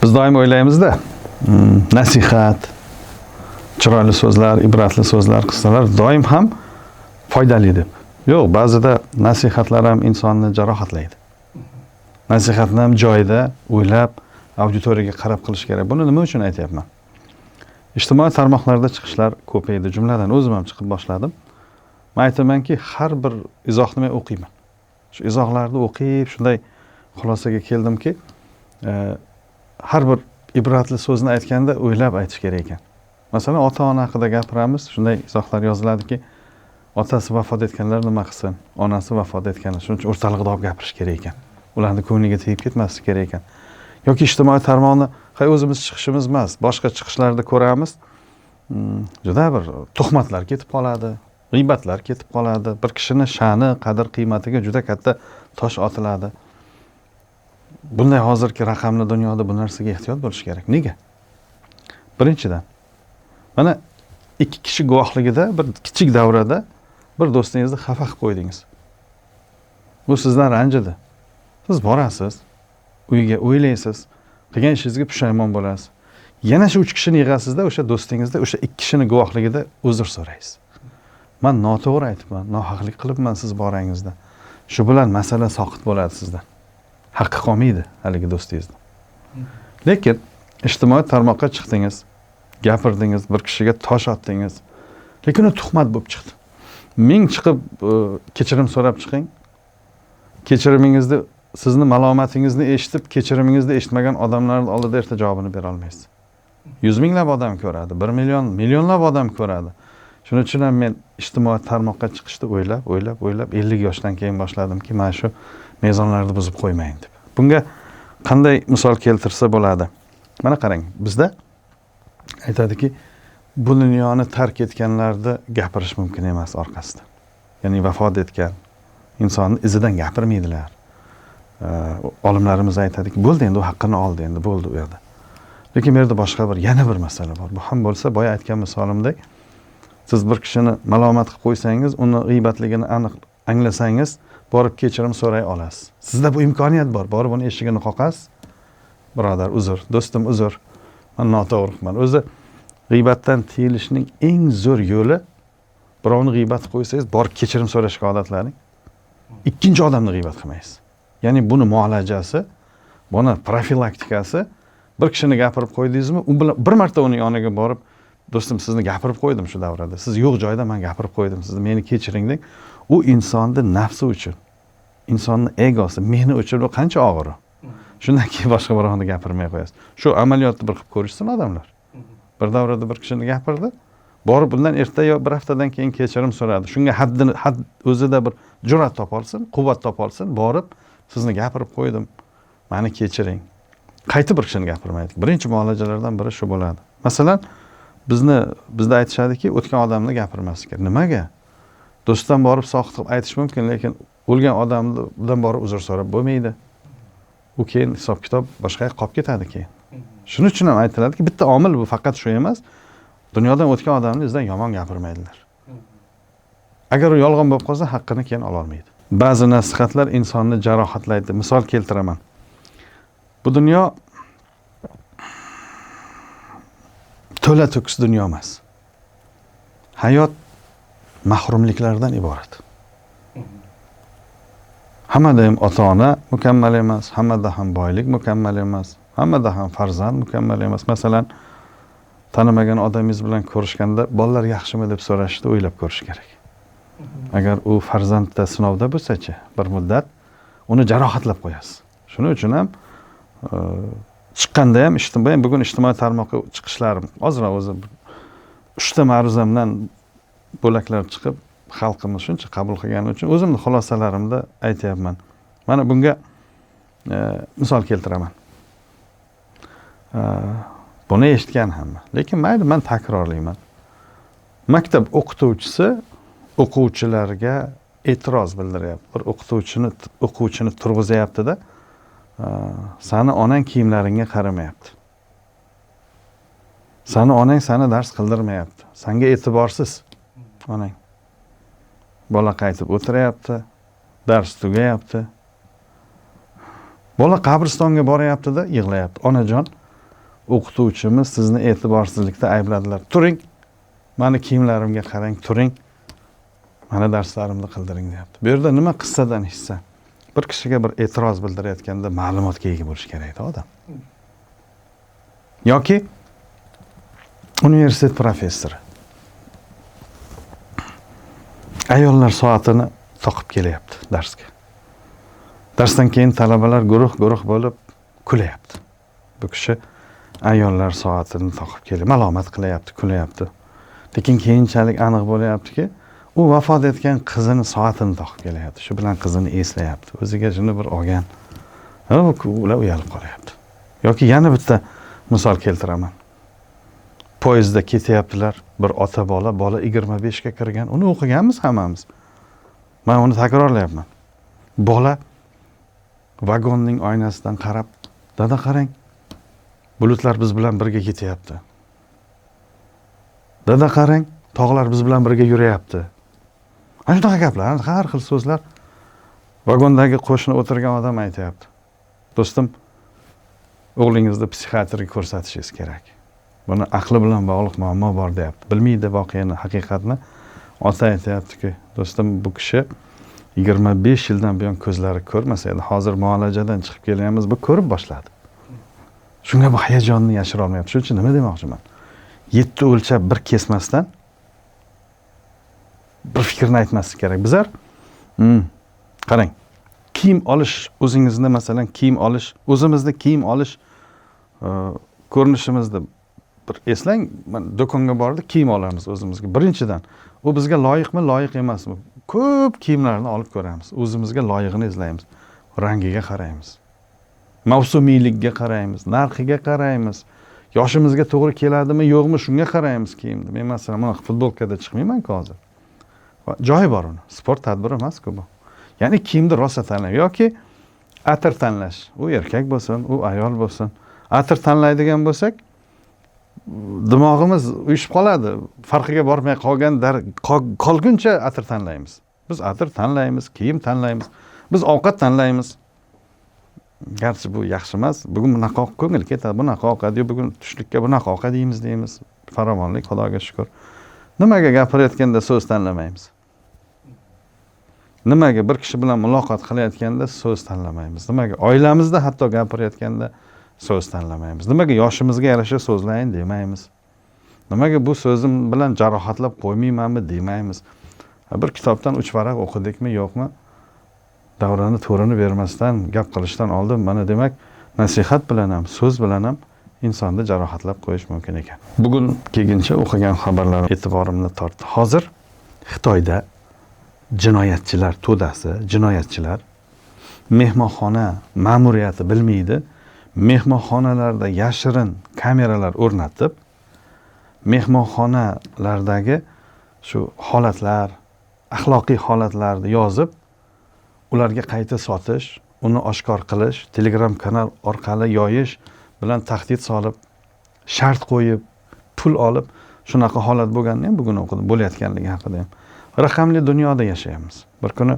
Biz doim o'ylaymizda, nasihat, chiroyli so'zlar, ibratli so'zlar, qissalar doim ham foydali deb. Yo'q, ba'zida nasihatlar ham insonni jarohatlaydi. Nasihatni ham joyida o'ylab, auditoriyaga qarab qilish kerak. Buni nima uchun aytyapman? Ijtimoiy tarmoqlarda chiqishlar ko'paydi. Jumladan o'zim ham chiqib boshladim. Men aytamanki, har bir izohni men o'qiyman. Shu izohlarni o'qib, shunday xulosaga keldimki, har bir ibratli so'zni aytganda o'ylab aytish kerak ekan. Masalan, ota-ona haqida gapiramiz, shunday izohlar yoziladiki, otasi vafot etganlar nima qilsin, onasi vafot etganlar, shuning uchun o'rtalig'ida olib gapirish kerak ekan. Ularning ko'ngliga tegib ketmasligi kerak ekan. Yoki ijtimoiy tarmoqni o'zimiz chiqishimiz emas, boshqa chiqishlarda ko'ramiz. Juda bir tuhmatlar ketib qoladi, g'iybatlar ketib qoladi. Bir kishining sha'ni, qadr-qiymatiga juda katta tosh otiladi. Bunday hozirgi raqamli dunyoda bu narsaga ehtiyot bo'lish kerak. Nega? Birinchidan, mana ikki kishi guvohligida bir kichik davrada bir do'stingizni xafa qilib qo'ydingiz. Bu sizdan ranjidi. Siz borasiz, uyga o'ylaysiz, qilgan ishingizga pushaymon bo'lasiz. Yana shu 3 kishini yig'asizda, o'sha do'stingizda, o'sha 2 kishining guvohligida uzr so'raysiz. Men noto'g'ri aytibman, nohaqlik qilibman siz borangizda. Shu bilan masala soqit bo'ladi sizdan. Haqqi qolmaydi haligi do'stingizda. Lekin ijtimoiy tarmoqqa chiqdingiz, gapirdingiz, bir kishiga tosh otdingiz. Lekin u tuhmat bo'lib chiqdi. Ming chiqib kechirim so'rab chiqing. Kechirimingizni, sizni malomatingizni eshitib, kechirimingizni eshitmagan odamlar oldida erta javobini bera olmaysiz. 100 minglab odam ko'radi, 1 million, millionlab odam ko'radi. Shuning uchun ham men ijtimoiy tarmoqqa chiqishni o'ylab 50 yoshdan keyin boshladim-ki, mana shu mezonlarni buzib qo'ymayin deb. Bunga qanday misol keltirsa bo'ladi? Mana qarang, bizda aytadiki, bu dunyoni tark etganlarni gapirish mumkin emas orqasida. Ya'ni vafot etgan insonni izidan gapirmaydilar. Olimlarimiz aytadiki, bo'ldi endi u haqqini oldi, endi bo'ldi u yerda. Lekin bu yerda boshqa yana bir masala bor. Bu ham bo'lsa, boya aytgan misolimdek, siz bir kishini malomat qilib qo'ysangiz, uni g'iybatligini aniq anglasangiz, borib kechirim so'ray olasiz. Sizda bu imkoniyat bor. Borib uni eshigini qoqasiz. Birodar, uzr, do'stim, uzr. Men noto'g'ri qilman. O'zi g'iybatdan tiyilishning eng zo'r yo'li, birovni g'iybat qilib qo'ysangiz, borib kechirim so'rashga odatlaning. Ikkinchi odamni g'iybat qilmaysiz. Ya'ni buni muolajasi, buni profilaktikasi, bir kishini gapirib qo'ydingizmi, u bilan bir marta uning yoniga borib, do'stim, sizni gapirib qo'ydim shu davrada. Siz yo'q joyda men gapirib qo'ydim, sizni meni kechiring deb. U insonning nafsi uchun, insonning egosi, meni uchun u qancha og'ir. Shundan keyin boshqa birovni gapirmay qo'yasiz. Shu amaliyotni bir qilib ko'rishsin odamlar. Bir davrada bir kishini gapirdi, borib bundan erta yo bir haftadan keyin kechirim so'radi. Shunga had o'zida bir jur'at topolsin, quvvat topolsin, borib sizni gapirib qo'ydim, meni kechiring. Qayta bir kishini gapirmaydik. Birinchi muolajalardan biri shu bo'ladi. Masalan, bizda aytishadiki, o'tgan odamni gapirmaslik kerak. Nimaga? Do'stdan borib soqit qilib aytish mumkin, lekin o'lgan odamdan borib uzr so'rab bo'lmaydi. U keyin hisob-kitob boshqa yoqqa qolib ketadi keyin. Shuning uchun ham aytiladiki, bitta omil bu, faqat shu emas. Dunyodan o'tgan odamni izdan yomon gapirmaydilar. Agar u yolg'on bo'lib qolsa, haqqini keyin ola olmaydi. Ba'zi nasihatlar insonni jarohatlaydi. Misol keltiraman. Bu dunyo to'la to'kis dunyo emas. Hayot mahrumliklardan iborat. Hammada ham ota-ona mukammal emas, hammada ham boylik mukammal emas, hammada ham farzand mukammal emas. Masalan, tanimagan odamingiz bilan ko'rishganda, bolalar yaxshimi deb so'rashni o'ylab ko'rish kerak. Agar u farzandda sinovda bo'lsa-chi, bir muddat uni jarohatlab qo'yasiz. Shuning uchun ham chiqqanda ham bugun ijtimoiy tarmoqqa chiqishlarim ozroq o'zi 3 ta ma'ruzamdan bo'laklar chiqib, xalqimiz shuncha qabul qilgani uchun o'zimni xulosalarimda aytayapman. Mana bunga misol keltiraman. Buni eshitgan hamma. Lekin mayli, men takrorlayman. Maktab o'qituvchisi o'quvchilarga e'tiroz bildiryapti. Bir o'quvchini turg'izayapti-da, sani onang kiyimlaringga qaramayapti. Sani onang sani dars qildirmayapti. Senga e'tiborsiz onang. Bola qaytib o'tirayapti, dars tugayapti. Bola qabristonga boryapti-da, yig'layapti. Onajon, o'qituvchimiz sizni e'tiborsizlikda aybladilar. Turing, mani kiyimlarimga qarang, turing. Mana darslarimni qildiring deyapti. Bu yerda nima qissadan hissa? Bir kishiga bir e'tiroz bildirayotganda ma'lumotga ega bo'lish kerak-da odam. Yoki universitet professori ayollar soatini taqib kelyapti darsga. Darsdan keyin talabalar guruh bo'lib kulyapti. Bu kishi ayollar soatini taqib kelyapti, malomat qilyapti, kulyapti. Lekin keyinchalik aniq bo'lyaptiki, u vafot etgan qizini soatini taqib kelyapti. Shu bilan qizini eslayapti. O'ziga shuni bir olgan. Ular uyalib qolyapti. Yoki yana bitta misol keltiraman. Poyezdda ketyaptilar, bir ota bola 25 ga kirgan. Uni o'qiganmiz hammamiz. Men uni takrorlayapman. Bola vagonning oynasidan qarab, "Dada qarang, bulutlar biz bilan birga ketyapti. Dada qarang, tog'lar biz bilan birga yurayapti." Ana shunaqa gaplar, har xil so'zlar vagondagi qo'shni o'tirgan odam aytayapti. Do'stim, o'g'lingizni psixiatrga ko'rsatishingiz kerak. Buni aqli bilan bog'liq muammo bor deyapti. Bilmaydi voqeani, haqiqatni. Ota aytayaptiki, do'stim, bu kishi 25 yildan buyon ko'zlari ko'rmasa edi, hozir muolajadan chiqib kelyapmiz, bu ko'rib boshladi. Shunga bu hayajonni yashira olmayapti. Shuning uchun nima demoqchiman? 7 o'lchab bir kesmasdan bir fikrni aytmaslik kerak. Bizlar qarang, kiyim olish, o'zingizni masalan kiyim olish, o'zimizni kiyim olish ko'rinishimizni bir eslang. Men do'konga bordik, kiyim olamiz o'zimizga. Birinchidan, u bizga loyiqmi, loyiq emasmi? Ko'p kiyimlarni olib ko'ramiz. O'zimizga loyiqini izlaymiz. Rangiga qaraymiz. Mavsumiyligiga qaraymiz, narxiga qaraymiz. Yoshimizga to'g'ri keladimi, yo'qmi, shunga qaraymiz kiyimni. Men masalan mana futbolkada chiqmayman-ku hozir. Joyi bor uni. Sport tadbiri emas-ku bu. Ya'ni kiyimni rosa tanlang yoki atir tanlash. U erkak bo'lsin, u ayol bo'lsin. Atir tanlaydigan bo'lsak, dimog'imiz uyushib qoladi. Farqiga bormay qolguncha atir tanlaymiz. Biz atir tanlaymiz, kiyim tanlaymiz. Biz ovqat tanlaymiz. Garchi bu yaxshi emas. Bugun bunaqa ko'ngil ketadi, bunaqa ovqat, bugun tushlikka bunaqa ovqat yeymiz deymiz. Farovonlik, Xudoga shukr. Nimaga gapirayotganda so'z tanlamaymiz? Nimaga bir kishi bilan muloqot qilayotganda so'z tanlamaymiz? Nimaga oilamizda hatto gapirayotganda so'z tanlamaymiz? Nimaga yoshimizga yarasha so'zlayin demaymiz? Nimaga bu so'zim bilan jarohatlab qo'ymaymanmi demaymiz? Bir kitobdan 3 varaq o'qidikmi, yo'qmi? Davrani to'rini bermasdan gap qilishdan oldin mana demak, nasihat bilan ham, so'z bilan ham insonni jarohatlab qo'yish mumkin ekan. Bugun kelguncha o'qigan xabarlar e'tiborimni tortdi. Hozir Xitoyda jinoyatchilar to'dasi, jinoyatchilar mehmonxona ma'muriyati bilmaydi, mehmonxonalarda yashirin kameralar o'rnatib, mehmonxonalardagi shu holatlar, axloqiy holatlarni yozib, ularga qayta sotish, uni oshkor qilish, Telegram kanal orqali yoyish bilan tahdid solib, shart qo'yib, pul olib, shunaqa holat bo'lganini ham bugun o'qidim, bo'layotganligi haqida ham. Raqamli dunyoda yashayapmiz. Bir kuni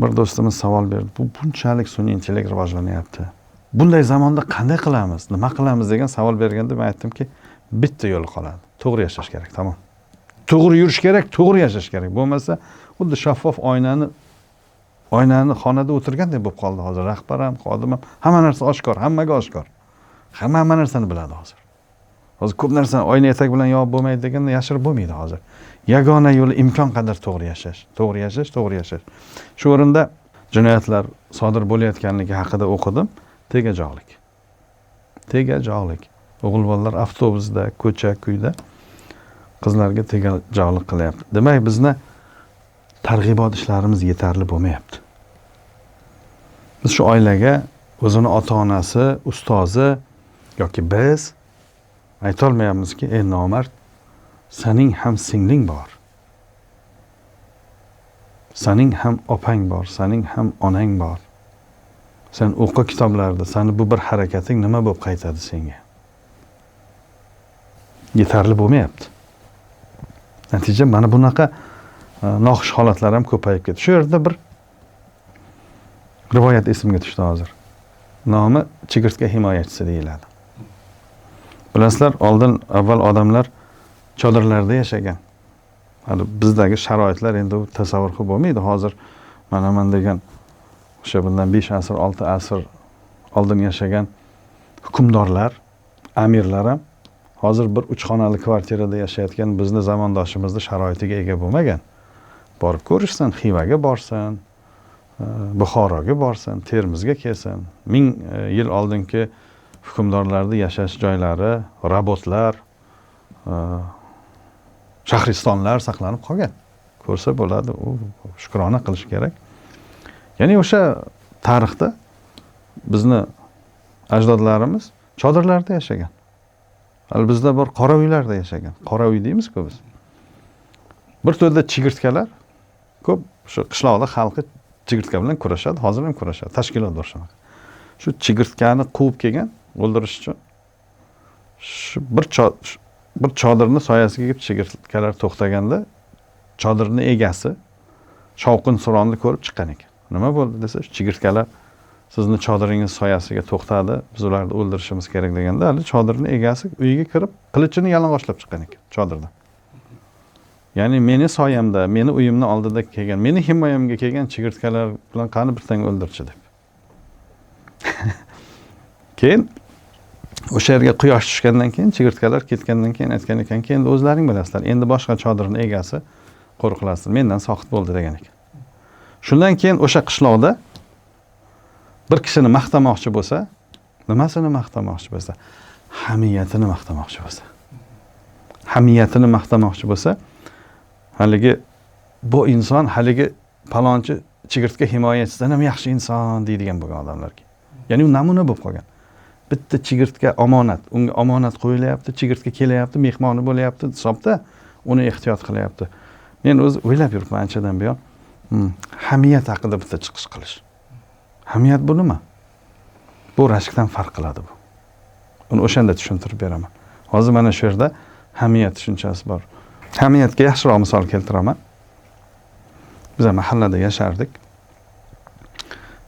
bir do'stimiz savol berdi. Bu bunchalik sun'iy intellekt rivojlanyapti. Bunday zamonda qanday qilamiz, nima qilamiz degan savol berganda men aytdimki, bitta yo'li qoladi. To'g'ri yashash kerak, tamom. To'g'ri yurish kerak, to'g'ri yashash kerak. Bo'lmasa, xuddi shaffof oynani xonada o'tirgandek bo'lib qoldi hozir. Rahbar ham, xodim ham, hamma narsa oshkor, hammaga oshkor. Hamma narsani biladi hozir. Hozir ko'p narsani oyna etak bilan yopib bo'lmaydi deganda yashirib bo'lmaydi hozir. Yagona yo'li imkon qadar to'g'ri yashash. To'g'ri yashash, to'g'ri yashash. Shu o'rinda jinoyatlar sodir bo'layotganligi haqida o'qidim. Tegajog'lik. Tegajog'lik. O'g'il-bolalar avtobusda, ko'cha-kuyda qizlarga tegajog'lik qilyapti. Demak, bizni targ'ibot ishlarimiz yetarli bo'lmayapti. Biz shu oilaga o'zini ota-onasi, ustozi yoki biz aytolmayapmizki, ey nomard, sening ham singling bor. Sening ham opang bor, sening ham onang bor. Sen o'qi kitoblarda, seni bu bir harakating nima bo'lib qaytadi senga? Yetarli bo'lmayapti. Natija mana bunaqa noxush holatlar ham ko'payib ketdi. Shu yerda bir rivoyat esimga tushdi hozir. Nomi chigirtka himoyachisi deyiladi. Bilasizlar, avval odamlar chodirlarda yashagan. Hali bizdagi sharoitlar endi u tasavvur qilib bo'lmaydi. Hozir mana degan o'sha bundan 5 asr, 6 asr oldin yashagan hukmdorlar, amirlar ham hozir bir 3 xonali kvartirada yashayotgan bizni zamondoshimizni sharoitiga ega bo'lmagan. Borib ko'rishsin, Xivaga borsin, Buxoroga borsin, Termizga kelsin. 1000 yil oldingi hukmdorlarning yashash joylari, rabotlar, shahristonlar saqlanib qolgan. Ko'rsa bo'ladi, u shukrona qilish kerak. Ya'ni o'sha tarixda bizni ajdodlarimiz chodirlarda yashagan. Hali bizda bir qora uylarda yashagan. Qora uy deymiz-ku biz. Bir to'rda chigirtkalar ko'p, shu qishloqda xalqi chigirtka bilan kurashadi, hozir ham kurashadi. Tashkilot bor shunaqa. Shu chigirtkani quvib kelgan, o'ldirish uchun shu bir chodirni soyasiga kelib chigirtkalar to'xtaganda chodirni egasi shovqin suronni ko'rib chiqqan ekan. Nima bo'ldi desa, chigirtkalar sizni chodiringiz soyasiga to'xtadi, biz ularni o'ldirishimiz kerak deganda, hali chodirni egasi uyiga kirib qilichini yalang'ochlab chiqqan ekan chodirdan. Ya'ni meni soyamda, meni uyimni oldida kelgan, meni himoyamga kelgan chigirtkalar bilan qani bir tang o'ldirchi deb. Keyin o'sha yerga quyosh tushgandan keyin, chigirtkalar ketgandan keyin aytgan ekanki, endi o'zlaring bilasizlar, endi boshqa chodirni egasi qo'riqlasin, mendan soqit bo'ldi degan ekan. Shundan keyin o'sha qishloqda bir kishini maqtamoqchi bo'lsa, nimasini maqtamoqchi bo'lsa, hamiyatini maqtamoqchi bo'lsa. Hamiyatini maqtamoqchi bo'lsa, haligi bu inson haligi palonchi chigirtka himoyachisidan ham yaxshi inson deydigan bo'lgan odamlarga. Ya'ni u namuna bo'lib qolgan. Bitta chigirtka omonat, unga omonat qo'yilyapti, chigirtka kelyapti, mehmoni bo'lyapti hisobda, uni ehtiyot qilyapti. Men o'z o'ylab yuribman anchadan buyon, hamiyat haqida bitta chiqish qilish. Hamiyat bu nima? Bu rashkdan farq qiladi bu. Uni o'shanda tushuntirib beraman. Hozir mana shu yerda hamiyat tushunchasi bor. Hamiyatga yaxshiroq misol keltiraman. Biz mahallada yashardik.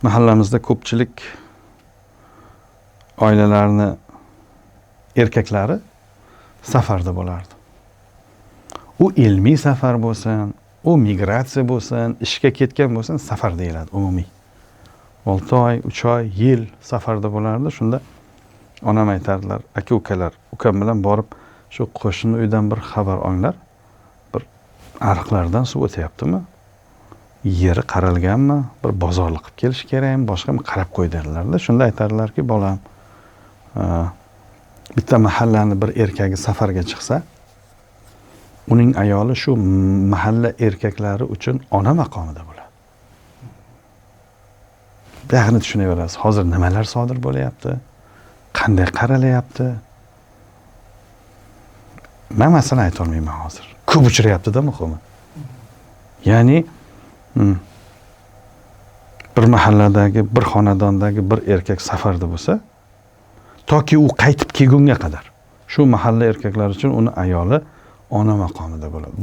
Mahallamizda ko'pchilik oilalarni erkaklari safarda bo'lardi. U ilmiy safar bo'lsin, u migratsiya bo'lsin, ishga ketgan bo'lsin, safar deyiladi umumiy. 6 oy, 3 oy, yil safarda bo'lardi. Shunda onam aytardilar, aka-ukalar, ukam bilan borib shu qo'shni uydan bir xabar olinglar. Bir ariqlardan suv o'tyaptimi? Yeri qaralganmi? Bir bozorlik qilib kelish kerakmi? Boshqami qarab qo'y derlardi. Shunda aytardilarki, bolam, bitta mahallani bir erkagi safarga chiqsa, uning ayoli shu mahalla erkaklari uchun ona maqomida bo'ladi. Buyog'ini tushunaverasiz. Hozir nimalar sodir bo'lyapti? Qanday qaralayapti? Men masalan ayta olmayman hozir. Ko'p uchrayapti-da muhimi. Ya'ni bir mahalladagi, bir xonadondagi bir erkak safarda bo'lsa, toki u qaytib kelgunga qadar shu mahalla erkaklari uchun uni ayoli ona maqomida bo'ladi.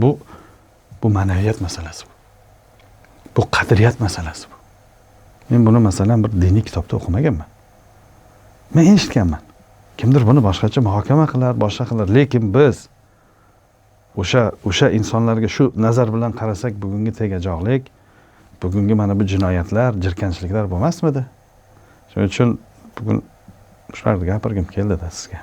Bu ma'naviyat masalasi bu. Bu qadriyat masalasi bu. Men buni masalan bir diniy kitobda o'qimaganman. Men eshitganman. Kimdir buni boshqacha muhokama qilar, boshqa qilar, lekin biz o'sha insonlarga shu nazar bilan qarasak, bugungi tegajog'lik, bugungi mana bu jinoyatlar, jirkanchliklar bo'lmasmidi? Shuning uchun bugun shularni gapirgim keldi-da sizga.